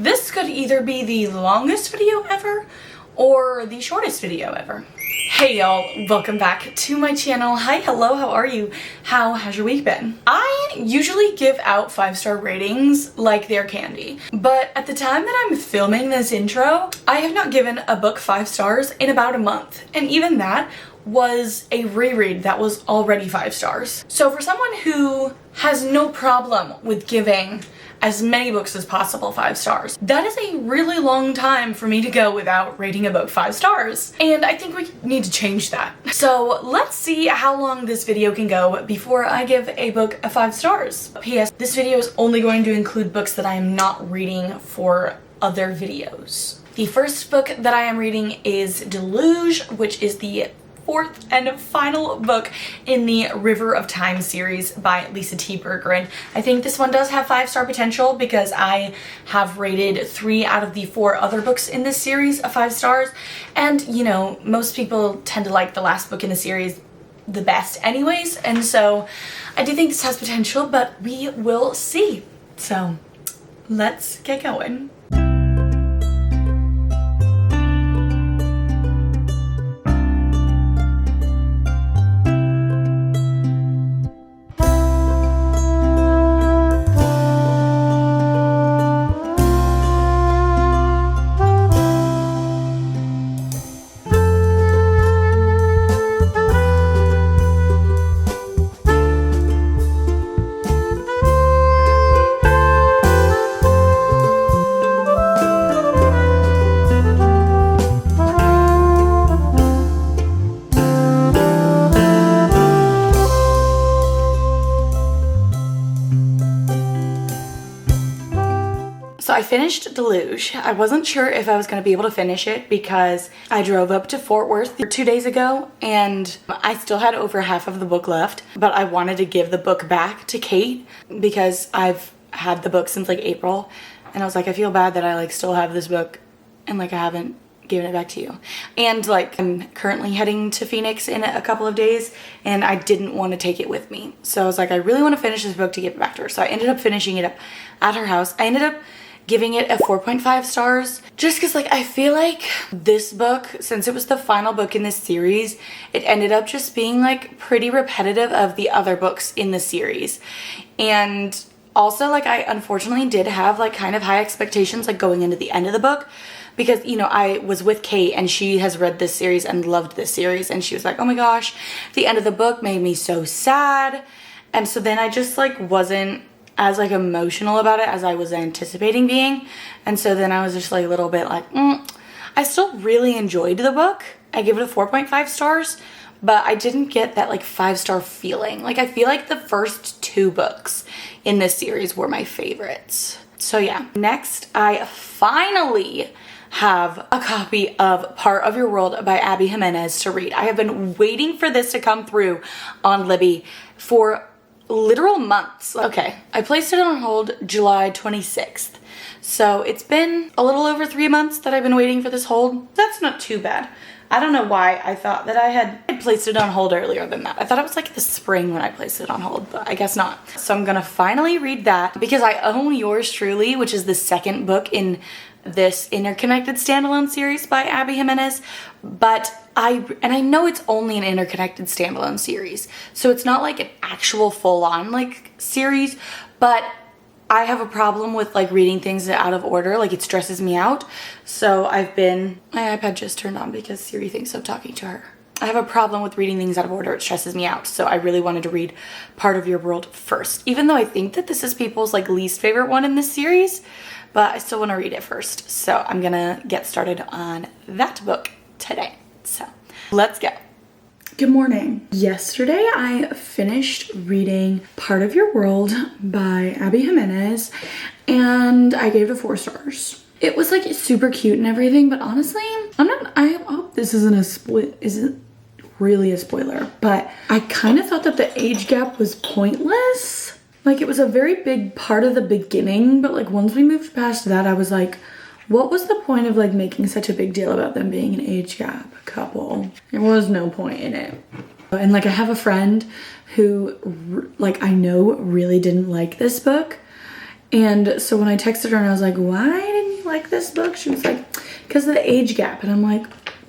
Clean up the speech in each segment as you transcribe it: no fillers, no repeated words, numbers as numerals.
This could either be the longest video ever or the shortest video ever. Hey y'all, welcome back to my channel. Hi, hello, how are you? How has your week been? I usually give out 5-star ratings like they're candy, but at the time that I'm filming this intro, I have not given a book 5 stars in about a month, and even that was a reread that was already 5 stars. So for someone who has no problem with giving as many books as possible 5 stars, that is a really long time for me to go without rating a book 5 stars. And I think we need to change that. So let's see how long this video can go before I give a book a 5 stars. P.S. This video is only going to include books that I am not reading for other videos. The first book that I am reading is Deluge, which is the 4th and final book in the River of Time series by Lisa T. Berggren. I think this one does have 5-star potential because I have rated 3 out of the 4 other books in this series a 5 stars. And, you know, most people tend to like the last book in the series the best anyways. And so I do think this has potential, but we will see. So let's get going. So I finished Deluge. I wasn't sure if I was going to be able to finish it because I drove up to Fort Worth 2 days ago and I still had over half of the book left, but I wanted to give the book back to Kate because I've had the book since like April, and I was like, I feel bad that I like still have this book and like I haven't given it back to you. And like I'm currently heading to Phoenix in a couple of days and I didn't want to take it with me. So I was like, I really want to finish this book to give it back to her. So I ended up finishing it up at her house. I ended up giving it a 4.5 stars just because like I feel like this book, since it was the final book in this series, it ended up just being like pretty repetitive of the other books in the series. And also like I unfortunately did have like kind of high expectations like going into the end of the book because, you know, I was with Kate and she has read this series and loved this series and she was like, oh my gosh, the end of the book made me so sad. And so then I just like wasn't as like emotional about it as I was anticipating being, and so then I was just like a little bit like I still really enjoyed the book. I give it a 4.5 stars, but I didn't get that like 5-star feeling. Like I feel like the first 2 books in this series were my favorites. So yeah, next I finally have a copy of Part of Your World by Abby Jimenez to read. I have been waiting for this to come through on Libby for literal months. Okay, I placed it on hold July 26th. So it's been a little over 3 months that I've been waiting for this hold. That's not too bad. I don't know why I thought that I had placed it on hold earlier than that. I thought it was like the spring when I placed it on hold, but I guess not. So I'm gonna finally read that because I own Yours Truly, which is the second book in this interconnected standalone series by Abby Jimenez, but I know it's only an interconnected standalone series, so it's not like an actual full-on like series, but I have a problem with like reading things out of order. Like it stresses me out. So my iPad just turned on because Siri thinks I'm talking to her. I have a problem with reading things out of order. It stresses me out. So I really wanted to read Part of Your World first, even though I think that this is people's like least favorite one in this series, but I still want to read it first. So I'm gonna get started on that book today. So let's go. Good morning. Yesterday I finished reading Part of Your World by Abby Jimenez and I gave it 4 stars. It was like super cute and everything, but honestly, I hope this isn't really a spoiler, but I kind of thought that the age gap was pointless. Like it was a very big part of the beginning, but like once we moved past that, I was like, what was the point of like making such a big deal about them being an age gap couple? There was no point in it. And like I have a friend who like I know really didn't like this book, and so when I texted her and I was like, why didn't like this book? She was like, because of the age gap. And I'm like,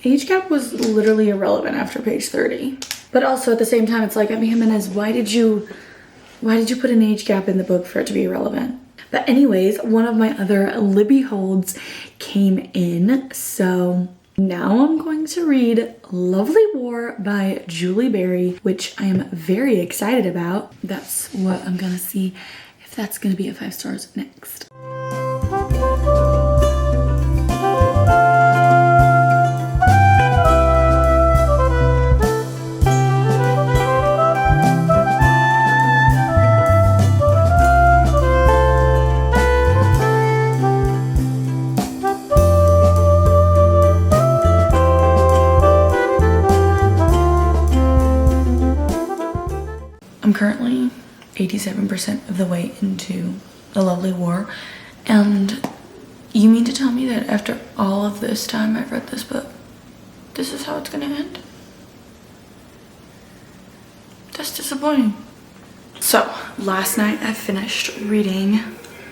age gap was literally irrelevant after page 30. But also at the same time, it's like, Abby Jimenez, why did you put an age gap in the book for it to be irrelevant? But anyways, one of my other Libby holds came in. So now I'm going to read Lovely War by Julie Berry, which I am very excited about. That's what I'm gonna see if that's gonna be a 5 stars next. I'm currently 87% of the way into The Lovely War, and you mean to tell me that after all of this time I've read this book, this is how it's gonna end? That's disappointing. So, last night I finished reading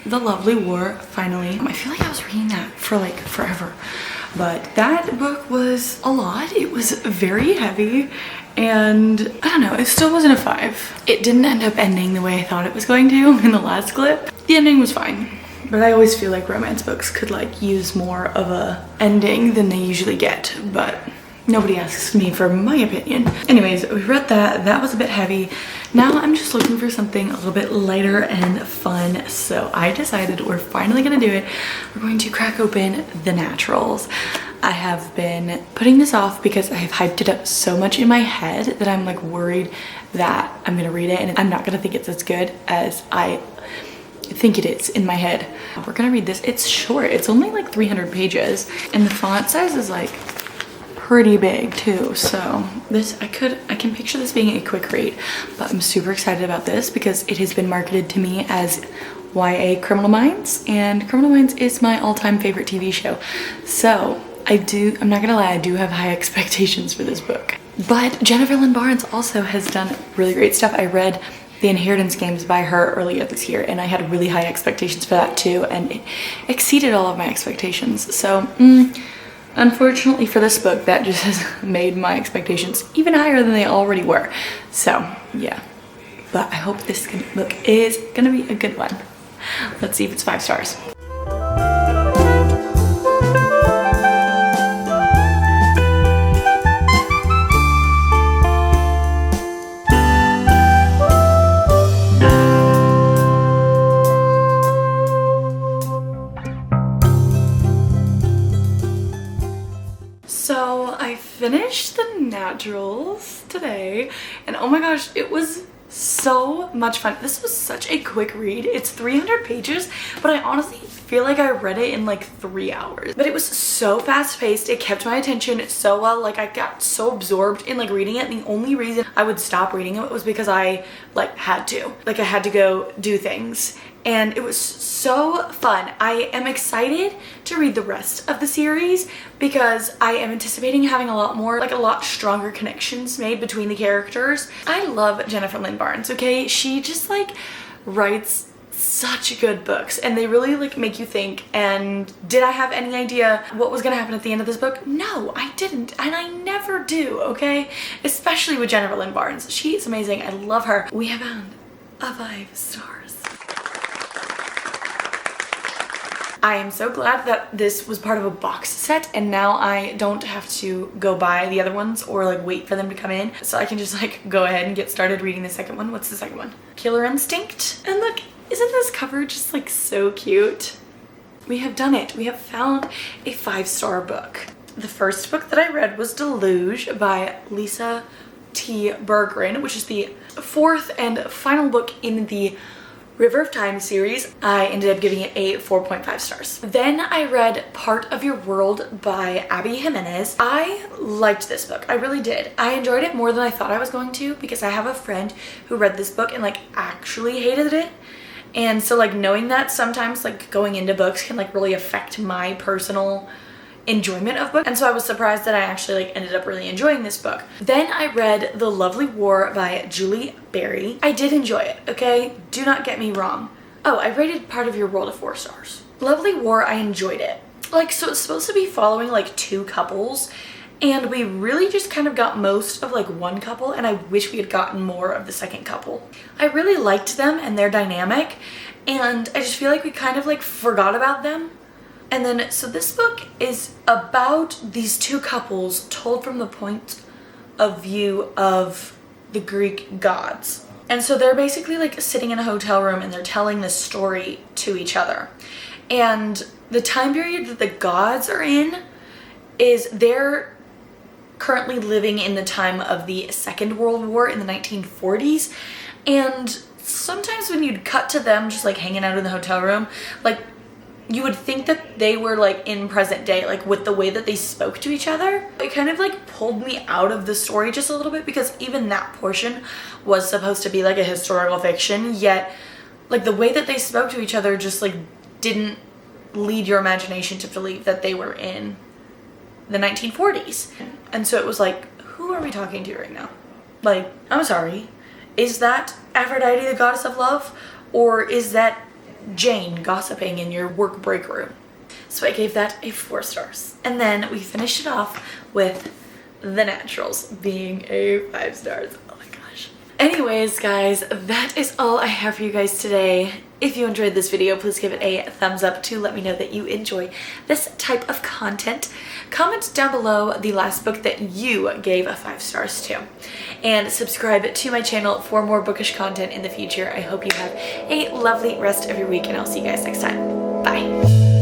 The Lovely War, finally. I feel like I was reading that for like forever, but that book was a lot. It was very heavy, and I don't know, it still wasn't a 5. It didn't end up ending the way I thought it was going to in the last clip. The ending was fine, but I always feel like romance books could like use more of a ending than they usually get, but nobody asks me for my opinion. Anyways, we read that. That was a bit heavy. Now I'm just looking for something a little bit lighter and fun, so I decided we're finally gonna do it. We're going to crack open The Naturals. I have been putting this off because I have hyped it up so much in my head that I'm like worried that I'm gonna read it and I'm not gonna think it's as good as I think it is in my head. We're gonna read this. It's short. It's only like 300 pages and the font size is like pretty big too, so this I can picture this being a quick read, but I'm super excited about this because it has been marketed to me as YA Criminal Minds, and Criminal Minds is my all-time favorite TV show, so I'm not gonna lie, I do have high expectations for this book. But Jennifer Lynn Barnes also has done really great stuff. I read The Inheritance Games by her earlier this year and I had really high expectations for that too, and it exceeded all of my expectations, so unfortunately for this book, that just has made my expectations even higher than they already were. So yeah, but I hope this book is gonna be a good one. Let's see if it's 5 stars. So I finished The Naturals today and oh my gosh, it was so much fun. This was such a quick read. It's 300 pages, but I honestly feel like I read it in like 3 hours. But it was so fast paced. It kept my attention so well. Like I got so absorbed in like reading it, and the only reason I would stop reading it was because I like had to. Like I had to go do things. And it was so fun. I am excited to read the rest of the series because I am anticipating having a lot stronger connections made between the characters. I love Jennifer Lynn Barnes, okay? She just like writes such good books and they really like make you think. And did I have any idea what was gonna happen at the end of this book? No, I didn't, and I never do, okay? Especially with Jennifer Lynn Barnes. She is amazing. I love her. We have found a 5 stars. I am so glad that this was part of a box set and now I don't have to go buy the other ones or like wait for them to come in. So I can just like go ahead and get started reading the second one. What's the second one? Killer Instinct. And look, isn't this cover just like so cute? We have done it. We have found a 5-star book. The first book that I read was Deluge by Lisa T. Berggren, which is the 4th and final book in the River of Time series. I ended up giving it a 4.5 stars. Then I read Part of Your World by Abby Jimenez. I liked this book. I really did. I enjoyed it more than I thought I was going to because I have a friend who read this book and like actually hated it. And so like knowing that sometimes like going into books can like really affect my personal enjoyment of books, and so I was surprised that I actually like ended up really enjoying this book. Then I read The Lovely War by Julie Berry. I did enjoy it, okay? Do not get me wrong. Oh, I rated Part of Your World a 4 stars. Lovely War, I enjoyed it. Like, so it's supposed to be following like two couples, and we really just kind of got most of like one couple, and I wish we had gotten more of the second couple. I really liked them and their dynamic, and I just feel like we kind of like forgot about them. And then, so this book is about these two couples told from the point of view of the Greek gods. And so they're basically like sitting in a hotel room and they're telling this story to each other. And the time period that the gods are in is they're currently living in the time of the Second World War in the 1940s. And sometimes when you'd cut to them just like hanging out in the hotel room, like you would think that they were like in present day, like with the way that they spoke to each other. It kind of like pulled me out of the story just a little bit, because even that portion was supposed to be like a historical fiction, yet like the way that they spoke to each other just like didn't lead your imagination to believe that they were in the 1940s. And so it was like, who are we talking to right now? Like, I'm sorry, is that Aphrodite, the goddess of love? Or is that Jane gossiping in your work break room? So I gave that a 4 stars. And then we finished it off with The Naturals being a 5 stars. Oh my gosh. Anyways, guys, that is all I have for you guys today. If you enjoyed this video, please give it a thumbs up to let me know that you enjoy this type of content. Comment down below the last book that you gave a 5 stars to. And subscribe to my channel for more bookish content in the future. I hope you have a lovely rest of your week, and I'll see you guys next time. Bye.